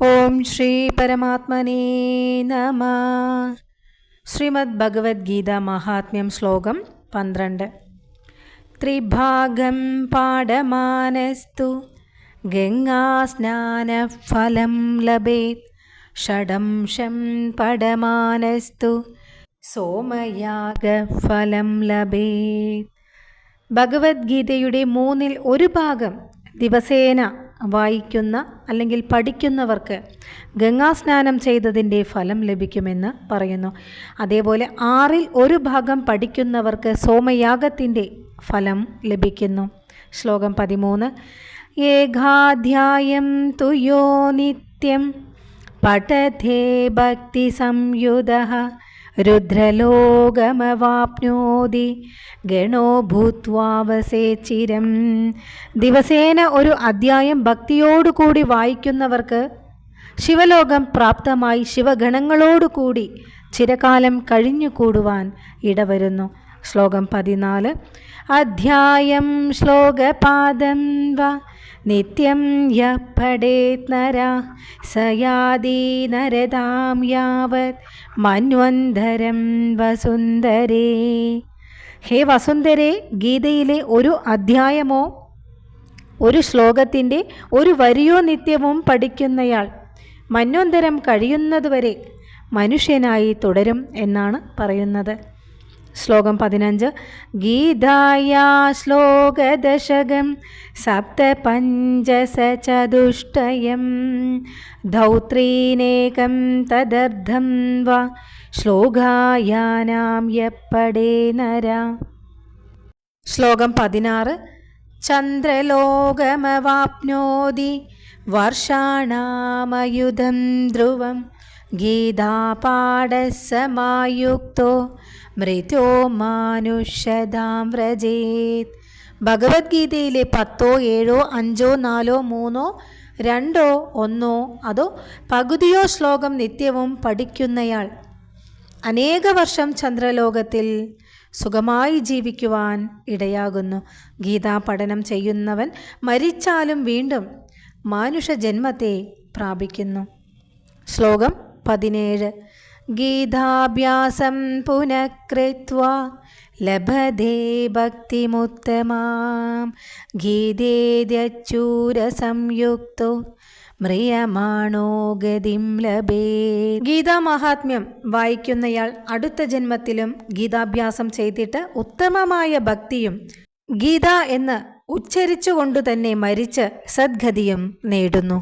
ഓം ശ്രീ പരമാത്മനേ നമഃ. ശ്രീമദ് ഭഗവത്ഗീത മഹാത്മ്യം ശ്ലോകം 12. ത്രിഭാഗം പാഠമാനസ്തു ഗംഗാസ്നാനഫലം ലഭേത് ഷഡംശം പഠമാനസ്തു സോമയാഗഫലം ലഭേത്. ഭഗവത്ഗീതയുടെ 1/3 ദിവസേന വായിക്കുന്ന അല്ലെങ്കിൽ പഠിക്കുന്നവർക്ക് ഗംഗാസ്നാനം ചെയ്തതിൻ്റെ ഫലം ലഭിക്കുമെന്ന് പറയുന്നു. അതേപോലെ 1/6 പഠിക്കുന്നവർക്ക് സോമയാഗത്തിൻ്റെ ഫലം ലഭിക്കുന്നു. ശ്ലോകം 13. ഏകാധ്യായം തു യോ നിത്യം പഠതേ ഭക്തി സംയുതഃ രുദ്രലോകമവാപ്നോതി ഗണോ ഭൂത്വാവസേചിരം. ദിവസേന ഒരു അധ്യായം ഭക്തിയോടുകൂടി വായിക്കുന്നവർക്ക് ശിവലോകം പ്രാപ്തമായി ശിവഗണങ്ങളോടുകൂടി ചിരകാലം കഴിഞ്ഞുകൂടുവാൻ ഇടവരുന്നു. ശ്ലോകം 14. അധ്യായം ശ്ലോകപാദം വ നിത്യം യഃ പഠേത് നരഃ സ യാതി നരതാം യാവത് മന്വന്തരം വസുന്ധരേ. ഹേ വസുന്ധരേ, ഗീതയിലെ ഒരു അധ്യായമോ ഒരു ശ്ലോകത്തിൻ്റെ ഒരു വരിയോ നിത്യവും പഠിക്കുന്നയാൾ മന്വന്തരം കഴിയുന്നതുവരെ മനുഷ്യനായി തുടരും എന്നാണ് പറയുന്നത്. ശ്ലോകം 15. ഗീതായാ ശ്ലോകദശകം സപ്തപഞ്ചസചതുഷ്ടയം ധൗത്രീനേകം തദർദ്ധം വ ശ്ലോകായാനാം യപ്പടേ നര. ശ്ലോകം 16. ചന്ദ്രലോകമവാപ്നോതി വർഷാണാമയുധം ധ്രുവം ഗീതാപാഠസമായുക്തോ മൃത്യോ മാനുഷ്യതാം വ്രജേത്. ഭഗവത്ഗീതയിലെ 10, 7, 5, 4, 3, 2, 1 അതോ പകുതിയോ ശ്ലോകം നിത്യവും പഠിക്കുന്നയാൾ അനേക വർഷം ചന്ദ്രലോകത്തിൽ സുഖമായി ജീവിക്കുവാൻ ഇടയാകുന്നു. ഗീതാ പഠനം ചെയ്യുന്നവൻ മരിച്ചാലും വീണ്ടും മാനുഷജന്മത്തെ പ്രാപിക്കുന്നു. ശ്ലോകം 17. ഗീതാഭ്യാസം പുനഃകൃത്വാ ലഭതേ ഭക്തിമുത്തമാം ഗീതേദ്യച്യൂരസംയുക്തോ മ്രിയമാണോ ഗതിം ലഭേത്. ഗീതാ മഹാത്മ്യം വായിക്കുന്നയാൾ അടുത്ത ജന്മത്തിലും ഗീതാഭ്യാസം ചെയ്തിട്ട് ഉത്തമമായ ഭക്തിയും ഗീത എന്ന് ഉച്ചരിച്ചുകൊണ്ടു തന്നെ മരിച്ച് സദ്ഗതിയും നേടുന്നു.